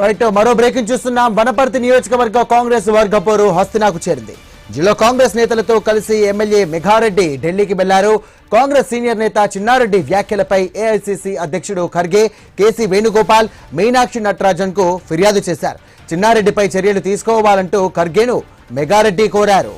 Right మరో breaking చూస్తున్నాం. వనపర్తి నియోజకవర్గ కాంగ్రెస్ వర్గపోరు హస్తినాకు చేరింది. జిల్లా కాంగ్రెస్ నేతలతో కలిసి ఎమ్మెల్యే మెఘారెడ్డి ఢిల్లీకి వెళ్లారు. కాంగ్రెస్ సీనియర్ నేత చిన్నారెడ్డి వ్యాఖ్యలపై ఏఐసీసీ అధ్యక్షుడు ఖర్గే, కేసీ వేణుగోపాల్, మీనాక్షి నటరాజన్ కు ఫిర్యాదు చేశారు. చిన్నారెడ్డిపై చర్యలు తీసుకోవాలంటూ ఖర్గేను మెఘారెడ్డి కోరారు.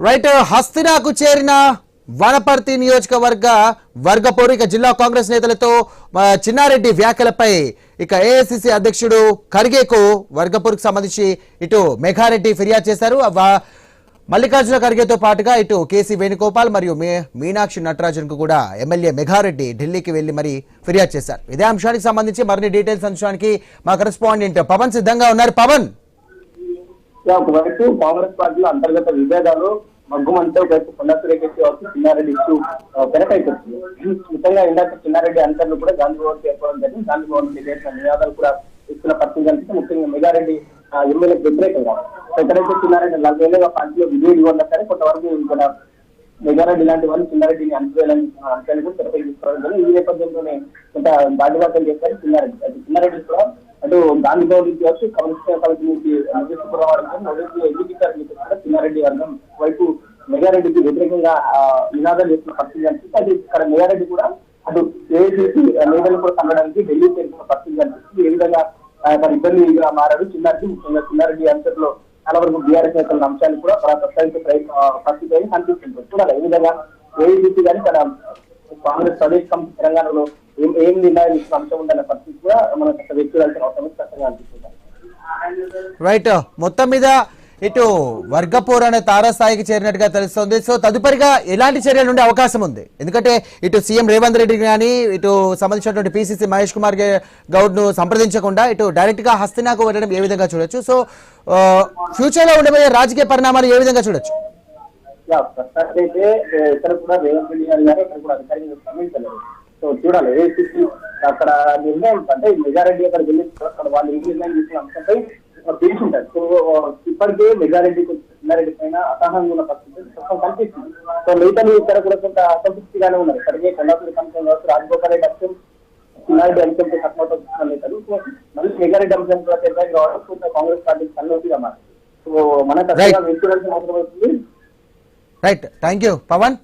రైట్ హస్తినాకు చేరిన వనపర్తి నియోజకవర్గ వర్గపోరు ఇక జిల్లా కాంగ్రెస్ నేతలతో చిన్నారెడ్డి వ్యాఖ్యలపై ఇక ఏఐసీసీ అధ్యక్షుడు ఖర్గేకు వర్గపోరుకు సంబంధించి ఇటు మెఘారెడ్డి ఫిర్యాదు చేశారు. మల్లికార్జున ఖర్గేతో పాటుగా ఇటు కేసీ వేణుగోపాల్ మరియు మీనాక్షి నటరాజన్ కు కూడా ఎమ్మెల్యే మెఘారెడ్డి ఢిల్లీకి వెళ్లి మరి ఫిర్యాదు చేశారు. ఇదే అంశానికి సంబంధించి మరిన్ని డీటెయిల్స్ అంశానికి మా కరెస్పాండెంట్ పవన్ సిద్ధంగా ఉన్నారు. పవన్, ఒకవైపు కాంగ్రెస్ పార్టీలో అంతర్గత విభేదాలు మగ్గుమంటే ఒకవైపు కొండసురేఖ చిన్నారెడ్డి ఇష్యూ వెనకైపోతుంది. ముఖ్యంగా ఇందాక చిన్నారెడ్డి అంతర్లు కూడా గాంధీ భవన్ చేరుకోవడం జరిగింది. గాంధీ భవన్ చేసిన నినాదాలు కూడా ఇస్తున్న పరిస్థితి కనిపిస్తే ముఖ్యంగా మెగారెడ్డి ఎమ్మెల్యేకి వ్యతిరేకంగా ఎక్కడైతే చిన్నారెడ్డి 40 ఏళ్ళుగా పార్టీలో విధులు ఉన్నా సరే కొంతవరకు ఇక్కడ మెగారెడ్డి లాంటి వాళ్ళు చిన్నారెడ్డిని అంశాలను కూడా తెరపైసుకోవడం జరిగింది. ఈ నేపథ్యంలోనే కొంత బాధ్యతలు చేశారు చిన్నారెడ్డి. చిన్నారెడ్డి కూడా అటు గాంధీ భవన్ నుంచి వచ్చి కమ్యూనిస్ట్ కమిటీ నుంచి చిన్నారెడ్డి వర్గం వైపు మెగారెడ్డికి వ్యతిరేకంగా నినాదాలు చేస్తున్న పరిస్థితి కనిపిస్తుంది. అది ఇక్కడ మెగారెడ్డి కూడా అటు ఏఐసీసీ నేతలు కూడా కనడానికి ఢిల్లీ చేరుకున్న పరిస్థితి కనిపిస్తుంది. ఏ విధంగా ఇబ్బందిగా మారాడు చిన్నారెడ్డి, ముఖ్యంగా చిన్నారెడ్డి అంతట్లో చాలా వరకు బీఆర్ఎస్ నేతల అంశాన్ని కూడా ప్రస్తావించే పరిస్థితి అయితే కనిపిస్తుంది. చూడాలి ఏ విధంగా ఏఐసీసీ కానీ ఇక్కడ కాంగ్రెస్ ప్రదేశ్ కమిటీ తెలంగాణలో ఏం నిర్ణయం ఇచ్చిన అంశం ఉందన్న పరిస్థితి కూడా మనకు వ్యక్తులు అవసరం స్పష్టంగా అనిపిస్తుంది. రైట్, మొత్తం మీద ఇటు వర్గపోరు అనే తారాస్థాయికి చేరినట్టుగా తెలుస్తోంది. సో తదుపరిగా ఎలాంటి చర్యలు ఉండే అవకాశం ఉంది? ఎందుకంటే ఇటు సీఎం రేవంత్ రెడ్డి కానీ ఇటు సంబంధించినటువంటి పీసీసీ మహేష్ కుమార్ గౌడ్ ను సంప్రదించకుండా ఇటు డైరెక్ట్ గా హస్తినాకు వెళ్ళడం ఏ విధంగా చూడొచ్చు? సో ఫ్యూచర్ లో ఉండబోయే రాజకీయ పరిణామాలు ఏ విధంగా చూడొచ్చు? ప్రస్తుతానికైతే ఇక్కడ కూడా రేవంత్ రెడ్డి గారు ఇక్కడ కూడా అధికారికంగా స్పందించలేదు. సో చూడాలి ఏఐసీసీ అక్కడ నిర్ణయం అంటే మెగారెడ్డి అక్కడ వెళ్ళి అక్కడ వాళ్ళు ఏ నిర్ణయం తీసుకున్న అంశంపై తెలిసి ఉంటారు. సో ఇప్పటికే మెగారెడ్డి చిన్నారెడ్డి పైన అసహనంగా ఉన్న పరిస్థితి కనిపిస్తుంది. సో మిగతాలు ఇక్కడ కూడా కొంత అసంతృప్తిగానే ఉన్నారు. ఇప్పటికే కొండాపూరి అంశం కావచ్చు, రాజగోపాల్ రెడ్డి అంశం, చిన్నారెడ్డి అంశంతో కష్టమవుతున్న నేతలు. సో మళ్ళీ మెగారెడ్డి అంశం కూడా తెలంగాణ కావడం కాంగ్రెస్ పార్టీకి తలనొప్పిగా మారింది. సో మనకు వ్యక్తులకు అవసరం అవుతుంది. Right, thank you Pawan.